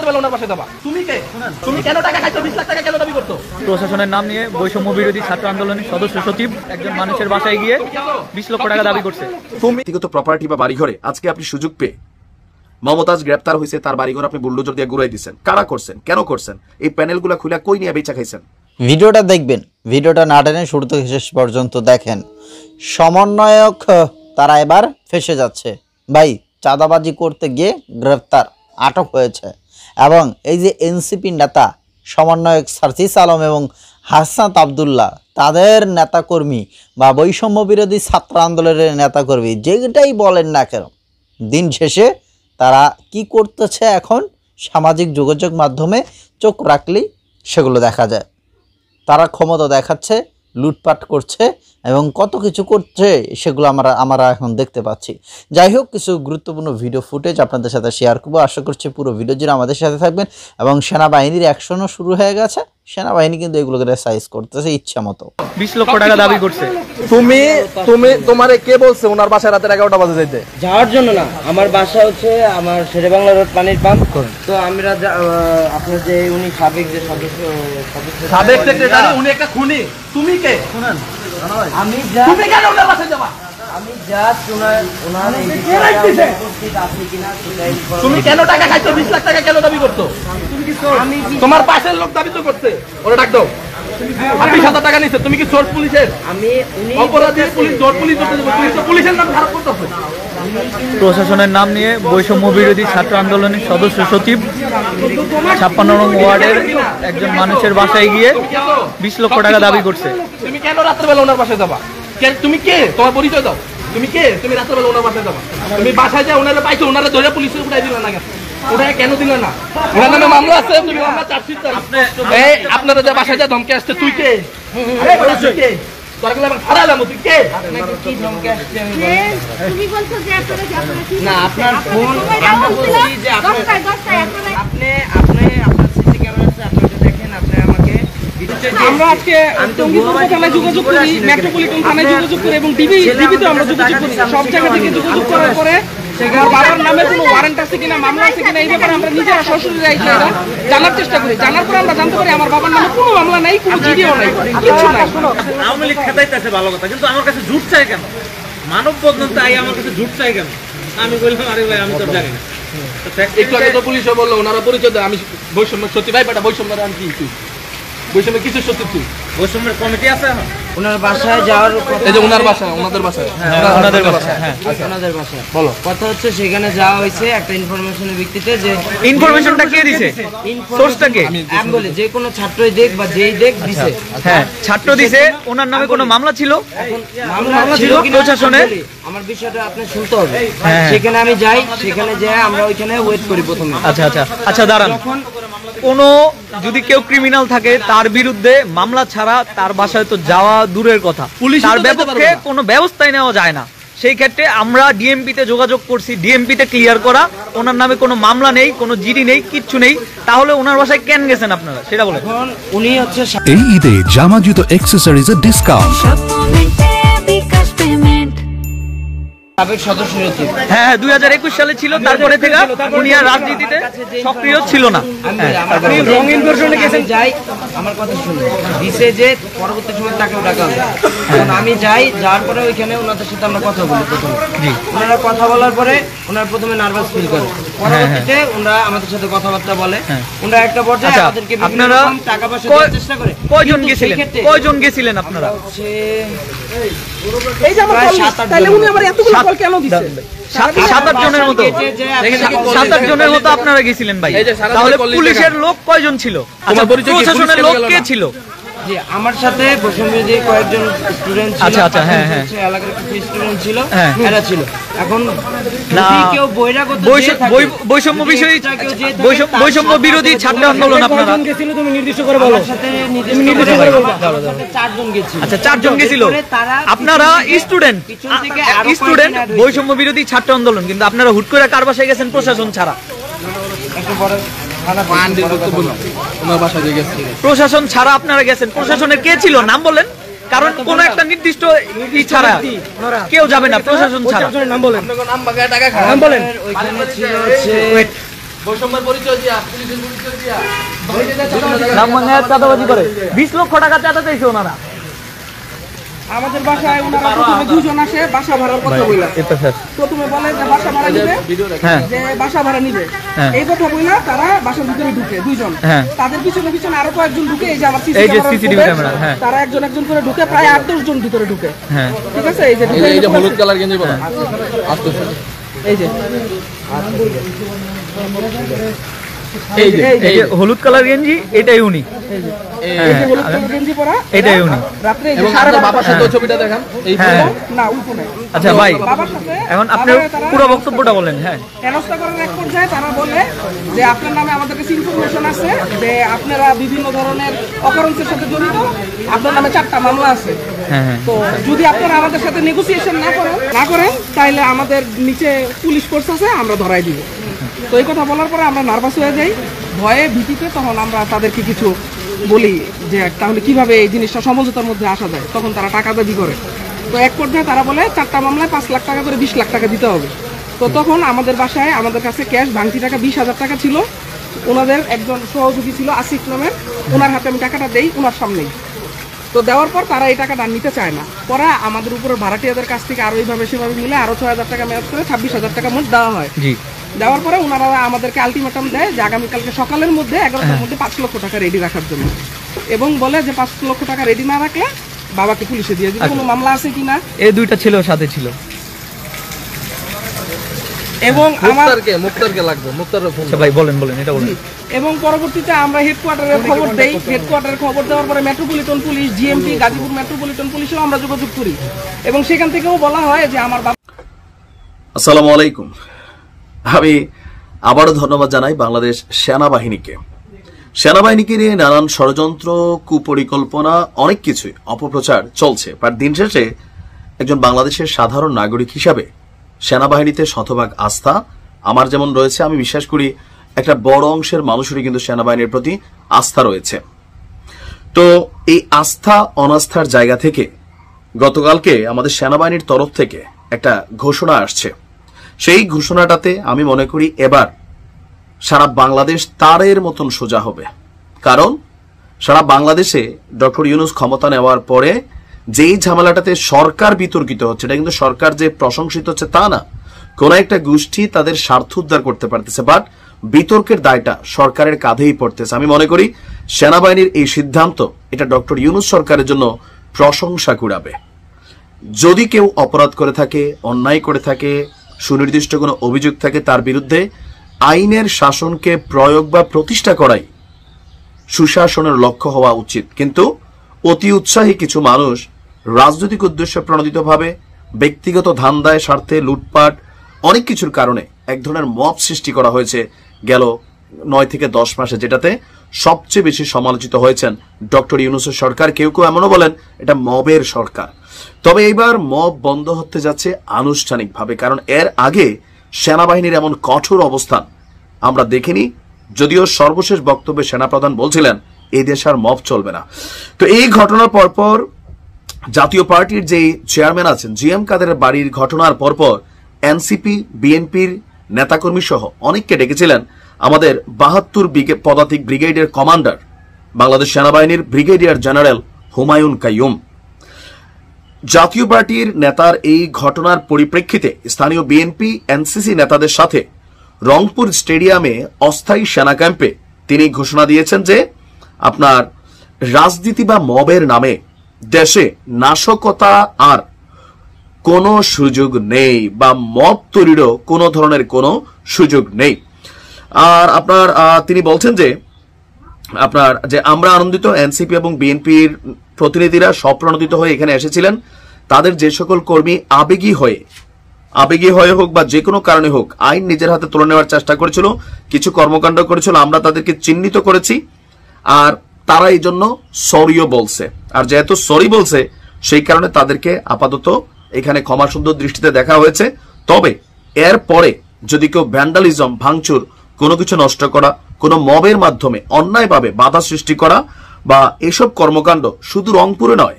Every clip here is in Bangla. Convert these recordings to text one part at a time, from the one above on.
রাত্রেবেলা ওনার পাশে যাবা? তুমি কে? তুমি কেন টাকা খাইছো? 20 লাখ টাকা কেন দাবি করছো? প্রশাসনের নাম নিয়ে বৈষম্য বিরোধী ছাত্র আন্দোলনের সদস্য সচিব একজন মানুষের বাসায় গিয়ে 20 লক্ষ টাকা দাবি করছে। তুমি ব্যক্তিগত প্রপার্টি বা বাড়িঘরে আজকে আপনি সুযোগ পেয়ে মমতাজ গ্রেপ্তার হয়েছে, তার বাড়িঘর আপনি বুলডোজার দিয়ে ঘুরাই দিচ্ছেন। কারা করছেন, কেন করছেন? এই প্যানেলগুলো খুলে কই নিয়ে বেচা খাইছেন? ভিডিওটা দেখবেন, ভিডিওটা না টেনে শুরু থেকে শেষ পর্যন্ত দেখেন। সমন্বয়ক তারা এবার ফেসে যাচ্ছে। ভাই, চাঁদাবাজি করতে গিয়ে গ্রেপ্তার, আটক হয়েছে। এবং এই যে এনসিপি নেতা সমন্বয়ক সার্জিস আলম এবং হাসনাত আবদুল্লাহ, তাদের নেতাকর্মী বা বৈষম্য বিরোধী ছাত্র আন্দোলনের নেতাকর্মী, যেটাই বলেন না কেন, দিন শেষে তারা কি করতেছে এখন সামাজিক যোগাযোগ মাধ্যমে চোখ রাখলেই সেগুলো দেখা যায়। তারা ক্ষমতা দেখাচ্ছে, লুটপাট করছে এবং কত কিছু করছে, সেগুলো আমরা এখন দেখতে পাচ্ছি। যাই হোক, কিছু গুরুত্বপূর্ণ ভিডিও ফুটেজ আপনাদের সাথে শেয়ার করবো। আশা করছি পুরো ভিডিও জুড়ে আমাদের সাথে থাকবেন। এবং সেনাবাহিনীর অ্যাকশনও শুরু হয়ে গেছে। সেনাবাহিনী কিন্তু এগুলোকে সাইজ করতেছে ইচ্ছা মতো। 20 লক্ষ টাকা দাবি করছে। তোমারে কে বলছে ওনার বাসায় রাতের 11টা বাজে যাইতে? যাওয়ার জন্য না, আমার বাসা হচ্ছে আমার শেরেবাংলা রোড পানির পাম্প। তো আমরা আপনার যে উনি সাবেক যে সদস্য সাবেক সেক্রেটারি, উনি একটা খুনি। তুমি কে? শুনেন, আমি তুমি কেন ওনার বাসায় যাবা? আমি জাস্ট ওনার উপস্থিত আছে কিনা সেটাই। তুমি কেন টাকা খাইছো? 20 লাখ টাকা কেন দাবি করছো? আমি তোমার পাশের লোক দাবি তো করছে। ওরা ডাক দাও। 20,000 টাকা নিছে। তুমি কি সোর্স পুলিশের? আমি অপরাধী পুলিশ, জোট পুলিশ করতে যাবে। তুমি তো পুলিশের নাম খারাপ করতেছো। প্রশাসনের নাম নিয়ে বৈষম্য বিরোধী ছাত্র আন্দোলনের সদস্য সচিব 56 নং ওয়ার্ডের একজন মানুষের বাসায় গিয়ে 20 লক্ষ টাকা দাবি করছে। তুমি কেন রাত্রেবেলা ওনার বাসায় যাবা? তুমি কে? তোমার পরিচয় দাও। তুমি কে? তুমি রাত্রেবেলা ওনার বাসায় যাবা? তুমি বাসায় যা ওনারা পাইছো, ওনারা ধরে পুলিশে উঠাই দিল না কেন? ওটাই কেন দিল না? ওনার নামে মামলা আছে। তুমি মামলা চার্জশিট দাও। এই আপনারা যে বাসায় যা ধমকে আসছে, তুই কে? তুই কে? তোরা গেলে খারাপ লাগলো। তুই কে? আপনাকে কি ধমকে আসছে? তুমি বলছো যে আপনারা না, আপনার ফোন আমরা বলছি যে আপনি আপনার সিসি ক্যামেরা আছে, আপনারা দেখেন। আপনি আমাকে আমরা আজকে টঙ্গীপুর থানায় যোগাযোগ করি, মেট্রোপলিটন থানায় যোগাযোগ করি এবং ডিবিতে আমরা যোগাযোগ করি। সব জায়গা থেকে যোগাযোগ করার পরে আমার বাবার নামে কোনো ওয়ারেন্ট আছে কিনা, মামলা আছে কিনা, এই ব্যাপারে আমরা নিজেরা সরাসরি জানার চেষ্টা করি। জানার পরে আমরা জানতে পারি আমার বাবার নামে কোনো মামলা নাই, কোনো জিডিও নাই, কিছু নাই। আওয়ামী লীগ খেতাইতেছে ভালো কথা, কিন্তু আমার কাছে ঝুট চাই কেন? মানব বন্ধন তাই আমার কাছে ঝুট চাই কেন? আমি বললাম, আরে ভাই আমি তো জানি না। একটু আগে তো পুলিশে বললো ওনারা পরিচয় দেয়। আমি বৈষম্য সত্যি ভাই বেটা বৈষম্য আমি কি বৈষম্য কিছু সত্যি তুই বৈষম্যের কমিটি আছে এখন ওনার বাসায় যাওয়ার কথা। এই যে ওনার বাসা, ওনাদের বাসায়, ওনাদের বাসায়, হ্যাঁ ওনাদের বাসায় বলো। কথা হচ্ছে সেখানে যাওয়া হয়েছে একটা ইনফরমেশনের ভিত্তিতে। যে ইনফরমেশনটা কে দিছে? সোর্সটা কে? আমি বলি যে কোনো ছাত্রই দেখ বা যেই দেখ দিছে। হ্যাঁ, ছাত্র দিছে। ওনার নামে কোনো মামলা ছিল? মামলা ছিল প্রশাসনের। আমার বিষয়টা আপনি শুনতে হবে। সেখানে আমি যাই, সেখানে যাই আমরা ওইখানে ওয়েট করি প্রথমে। আচ্ছা আচ্ছা আচ্ছা, দাঁড়ান। কোনো যদি কেউ ক্রিমিনাল থাকে তার বিরুদ্ধে মামলা ছাড়া তার বাসায় তো যাওয়া দূরের কথা, তার বিপক্ষে কোনো ব্যবস্থাই নেওয়া যায় না। সেই ক্ষেত্রে আমরা ডিএমপিতে যোগাযোগ করছি, ডিএমপিতে ক্লিয়ার করা, ওনার নামে কোনো মামলা নেই, কোনো জিডি নেই, কিচ্ছু নেই। তাহলে ওনার বাসায় কেন গেছেন আপনারা সেটা বলেন। উনি হচ্ছে এই ঈদে জামা জুতো অ্যাকসেসরিজের ডিসকাউন্ট। সাবেক সদস্য সচিব। হ্যাঁ, 2021 সালে ছিল। তারপরে থেকে উনি আর রাজনীতিতে সক্রিয় ছিল না। আপনি রং ইনফরমেশনে গেছেন। যাই, আমার কথা শুনুন। দিছে যে পরবর্তী সময় তাকেও ডাকা হবে। এখন আমি যাই, যাওয়ার পরে ওইখানে ওনাদের সাথে আমরা কথা বলি। প্রথমে ওনারা কথা বলার পরে ওনারা প্রথমে নার্ভাস ফিল করে, পরবর্তীতে ওনারা আমাদের সাথে কথাবার্তা বলে। ওনারা একটা পর্যায়ে আমাদেরকে আপনারা টাকা পয়সা দেওয়ার চেষ্টা করে। কয়জন গেছিলেন? কয়জন গেছিলেন আপনারা? এই যে আমার তাহলে উনি আমার এতগুলো কল কেন দিছে? 7-8 জনের মতো, 7-8 জনের মতো আপনারা গেছিলেন ভাই। তাহলে পুলিশের লোক কয়জন ছিল? আচ্ছা, প্রশাসনের লোক কে ছিল? জি, আমার সাথে বৈষম্যবিরোধী কয়েকজন স্টুডেন্ট ছিল। আচ্ছা আচ্ছা, হ্যাঁ হ্যাঁ, এলাকার কিছু স্টুডেন্ট ছিল, হ্যাঁ এরা ছিল। এখন না, কেউ বৈরাগত বৈষম্য বিষয়ী বৈষম্য বিরোধী ছাত্র আন্দোলন আপনারা গেছিল, তুমি নির্দিষ্ট করে বলো। আমার সাথে নির্দিষ্ট করে বলো। 4 জন গেছিল। আচ্ছা, 4 জন গেছিল। আপনারা স্টুডেন্ট বৈষম্য বিরোধী ছাত্র আন্দোলন, কিন্তু আপনারা হুট করে কার বাসায় গেছেন প্রশাসন ছাড়া? একটু বড় প্রশাসন ছাড়া আপনারা গেছেন। প্রশাসনের কে ছিল নাম বলেন? কারণ কোন একটা নির্দিষ্ট ছাড়া কেউ যাবে না প্রশাসন ছাড়া। নাম বলেন, নাম বাগায় টাকা খায়। নাম বলেন। ওইখানে ছিল হচ্ছে বৈষম্যের পরিচয় দিয়া, পুলিশের পরিচয় দিয়া, নাম ভাঙা চাঁদাবাজি করে 20 লক্ষ টাকা চাঁদা চাইছে ওনারা। আমাদের বাসায় ওনারা প্রথমে দুজন আসে বাসা ভাড়ার কথা বলে, প্রথমে বলে যে বাসা ভাড়া নিবে, যে বাসা ভাড়া নিবে এই কথা বলে তারা বাসার ভিতরে ঢুকে দুইজন, তাদের পিছনে পিছনে আরো কয়েকজন ঢুকে, এই যে আমার সিসিটিভি ক্যামেরা, তারা একজন একজন করে ঢুকে, প্রায় 8-10 জন ভিতরে ঢুকে। ঠিক আছে, এই যে হলুদ কালার গেঞ্জি পরা, এই যে এই যে হলুদ কালার গেঞ্জি, এটাই উনি। এই যে হলুদ কালার গেঞ্জি পরা, এটাই উনি। রাত্রে এবং আপনার বাবার সাথে ছবিটা দেখান। এই না উল্টো নাই। আচ্ছা ভাই, বাবার সাথে এখন আপনি পুরো বক্তব্যটা বলেন। হ্যাঁ, হেনস্থা করার এক পর্যায়ে তারা বলে যে আপনার নামে আমাদের কাছে ইনফরমেশন আছে যে আপনারা বিভিন্ন ধরনের অকারেন্সের সাথে জড়িত, আপনার নামে 4টা মামলা আছে। তো যদি আপনারা আমাদের সাথে নেগোসিয়েশন না করেন তাহলে আমাদের নিচে পুলিশ ফোর্স আছে, আমরা ধরাই দিব। তো এই কথা বলার পরে আমরা নার্ভাস হয়ে যাই, ভয়ে ভীতিতে। তখন আমরা তাদেরকে কিছু বলি যে তাহলে কিভাবে এই জিনিসটা সমঝোতার মধ্যে আসা যায়। তখন তারা টাকা দাবি করে। তো এক পর্যায়ে তারা বলে 4টা মামলায় 5 লাখ টাকা করে 20 লাখ টাকা দিতে হবে। তো তখন আমাদের বাসায় আমাদের কাছে ক্যাশ ভাঙতি টাকা 20,000 টাকা ছিল। ওনাদের একজন সহযোগী ছিল আসিফ নামের, ওনার হাতে আমি টাকাটা দেই ওনার সামনেই। তো দেওয়ার পর তারা এই টাকাটা নিতে চায় না। পরে আমাদের উপরে ভাড়াটিয়াদের কাছ থেকে আরো এইভাবে সেভাবে মিলে আরো 6,000 টাকা মেয়াদ করে 26,000 টাকা মোট দেওয়া হয়। দেওয়ার পরে ওনারা আমাদেরকে আলটিমেটাম দেয় যে আগামীকালকে সকালের মধ্যে 11টার মধ্যে 5 লক্ষ টাকা রেডি রাখার জন্য, এবং বলে যে 5 লক্ষ টাকা রেডি না রাখলে বাবাকে পুলিশে দিয়ে দিবে, কোনো মামলা আছে কিনা। এই দুইটা ছিল সাথে ছিল। এবং মুক্তারকে লাগবে, মুক্তারের ফোন। ভাই বলেন এটা বলেন। এবং পরবর্তীতে আমরা হেডকোয়ার্টারের খবর দেই। হেডকোয়ার্টারের খবর দেওয়ার পরে metropolitan police, GMP, Gazipur metropolitan পুলিশেও আমরা যোগাযোগ করি, এবং সেখান থেকেও বলা হয় যে আমার বাবা। আসসালামু আলাইকুম। আমি আবারও ধন্যবাদ জানাই বাংলাদেশ সেনাবাহিনীকে। সেনাবাহিনীকে নিয়ে নানান ষড়যন্ত্র, কুপরিকল্পনা, অনেক কিছুই অপপ্রচার চলছে। বাট দিন শেষে একজন বাংলাদেশের সাধারণ নাগরিক হিসাবে সেনাবাহিনীতে শতভাগ আস্থা আমার যেমন রয়েছে, আমি বিশ্বাস করি একটা বড় অংশের মানুষেরই কিন্তু সেনাবাহিনীর প্রতি আস্থা রয়েছে। তো এই আস্থা অনাস্থার জায়গা থেকে গতকালকে আমাদের সেনাবাহিনীর তরফ থেকে একটা ঘোষণা আসছে। সেই ঘোষণাটাতে আমি মনে করি এবার সারা বাংলাদেশ তারের মতন সোজা হবে। কারণ সারা বাংলাদেশে ডক্টর ইউনূস ক্ষমতা নেওয়ার পরে যেই ঝামেলাটাতে সরকার বিতর্কিত হচ্ছে, এটা কিন্তু সরকার যে প্রশংসিত হচ্ছে তা না, কোন একটা গোষ্ঠী তাদের স্বার্থ উদ্ধার করতে পারতেছে, বাট বিতর্কের দায়টা সরকারের কাঁধেই পড়তেছে। আমি মনে করি সেনাবাহিনীর এই সিদ্ধান্ত এটা ডক্টর ইউনূস সরকারের জন্য প্রশংসা কুড়াবে। যদি কেউ অপরাধ করে থাকে, অন্যায় করে থাকে, সুনির্দিষ্ট কোনো অভিযোগ থাকে, তার বিরুদ্ধে আইনের শাসনকে প্রয়োগ বা প্রতিষ্ঠা করাই সুশাসনের লক্ষ্য হওয়া উচিত। কিন্তু অতি উৎসাহী কিছু মানুষ রাজনৈতিক উদ্দেশ্যে প্রণোদিতভাবে ব্যক্তিগত ধান্দায়, স্বার্থে, লুটপাট, অনেক কিছুর কারণে এক ধরনের মব সৃষ্টি করা হয়েছে গেল 9 থেকে 10 মাসে, যেটাতে সবচেয়ে বেশি সমালোচিত হয়েছেন ডক্টর ইউনূসের সরকার। কেউ কেউ এমনও বলেন এটা মবের সরকার। তবে এইবার মব বন্ধ হতে যাচ্ছে আনুষ্ঠানিকভাবে, কারণ এর আগে সেনাবাহিনীর এমন কঠোর অবস্থান আমরা দেখিনি। যদিও সর্বশেষ বক্তব্যে সেনাপ্রধান বলছিলেন এই দেশ আর মব চলবে না। তো এই ঘটনার পরপর জাতীয় পার্টির যে চেয়ারম্যান আছেন জিএম কাদেরের বাড়ির ঘটনার পরপর এনসিপি, বিএনপির নেতাকর্মী সহ অনেককে ডেকেছিলেন আমাদের 72 পদাতিক ব্রিগেডের কমান্ডার, বাংলাদেশ সেনাবাহিনীর ব্রিগেডিয়ার জেনারেল হুমায়ুন কাইয়ুম। জাতীয় পার্টির নেতার এই ঘটনার পরিপ্রেক্ষিতে স্থানীয় বিএনপি, এনসিসি নেতাদের সাথে রংপুর স্টেডিয়ামে অস্থায়ী সেনা ক্যাম্পে তিনি ঘোষণা দিয়েছেন যে আপনার রাজনীতি বা মবের নামে দেশে নাশকতা আর কোনো সুযোগ নেই, বা মব তৈরিরও কোনো ধরনের কোনো সুযোগ নেই। আর আপনার তিনি বলছেন যে আপনার যে আমরা আনন্দিত, এনসিপি এবং বিএনপির প্রতিনিধিরা স্বপ্রণোদিত হয়ে এখানে এসেছিলেন। তাদের যে সকল কর্মী আবেগী হয়ে হোক বা যে কোনো কারণে হোক আইন নিজের হাতে তুলে নেওয়ার চেষ্টা করেছিল, কিছু কর্মকাণ্ড করেছিল, আমরা তাদেরকে চিহ্নিত করেছি, আর তারা এই জন্য সরিও বলছে। আর যেহেতু সরি বলছে সেই কারণে তাদেরকে আপাতত এখানে ক্ষমাসুন্দর দৃষ্টিতে দেখা হয়েছে। তবে এর পরে যদি কেউ ভ্যান্ডালিজম, ভাঙচুর, কোনো কিছু নষ্ট করা, কোনো মবের মাধ্যমে অন্যায়ভাবে বাধা সৃষ্টি করা বা এসব কর্মকাণ্ড শুধু রংপুরে নয়,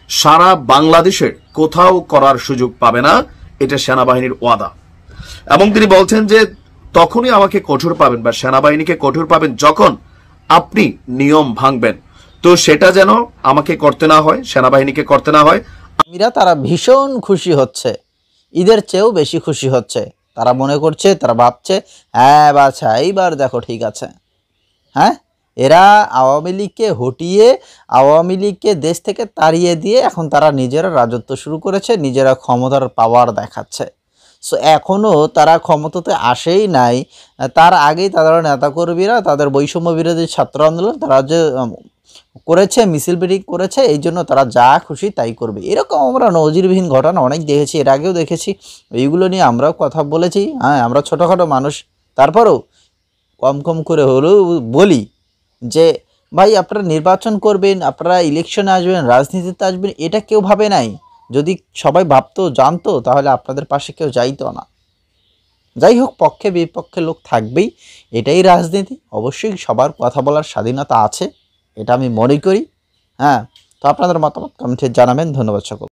সারা বাংলাদেশের কোথাও করার সুযোগ পাবে না, এটা সেনাবাহিনীর ওয়াদা। এবং তিনি বলছেন যে তখনই আমাকে কঠোর পাবেন বা সেনাবাহিনীকে কঠোর পাবেন যখন আপনি নিয়ম ভাঙবেন। তো সেটা যেন আমাকে করতে না হয়, সেনাবাহিনীকে করতে না হয়। তারা ভীষণ খুশি হচ্ছে, ঈদের চেয়েও বেশি খুশি হচ্ছে। তারা মনে করছে, তারা ভাবছে, হ্যাঁ বাছা এইবার দেখো ঠিক আছে। হ্যাঁ, এরা আওয়ামী লীগকে হটিয়ে, আওয়ামী লীগকে দেশ থেকে তাড়িয়ে দিয়ে এখন তারা নিজেরা রাজত্ব শুরু করেছে, নিজেরা ক্ষমতার পাওয়ার দেখাচ্ছে। সো এখনও তারা ক্ষমতাতে আসেই নাই, তার আগেই তাদের নেতাকর্মীরা, তাদের বৈষম্য বিরোধী ছাত্র আন্দোলন তারা যে করেছে, মিছিল মিটিং করেছে, এই জন্য তারা যা খুশি তাই করবে। এরকম আমরা নজিরবিহীন ঘটনা অনেক দেখেছি, এর আগেও দেখেছি। এইগুলো নিয়ে আমরাও কথা বলেছি। হ্যাঁ, আমরা ছোটোখাটো মানুষ, তারপরেও কম কম করে হলেও বলি যে ভাই আপনারা নির্বাচন করবেন, আপনারা ইলেকশনে আসবেন, রাজনীতিতে আসবেন, এটা কেউ ভাবে নাই। যদি সবাই ভাবতো, জানতো, তাহলে আপনাদের পাশে কেউ যাইতো না। যাই হোক, পক্ষে বিপক্ষে লোক থাকবেই, এটাই রাজনীতি। অবশ্যই সবার কথা বলার স্বাধীনতা আছে, এটা আমি মনে করি। হ্যাঁ, তো আপনাদের মতামত কমেন্টে জানাবেন। ধন্যবাদ সকল।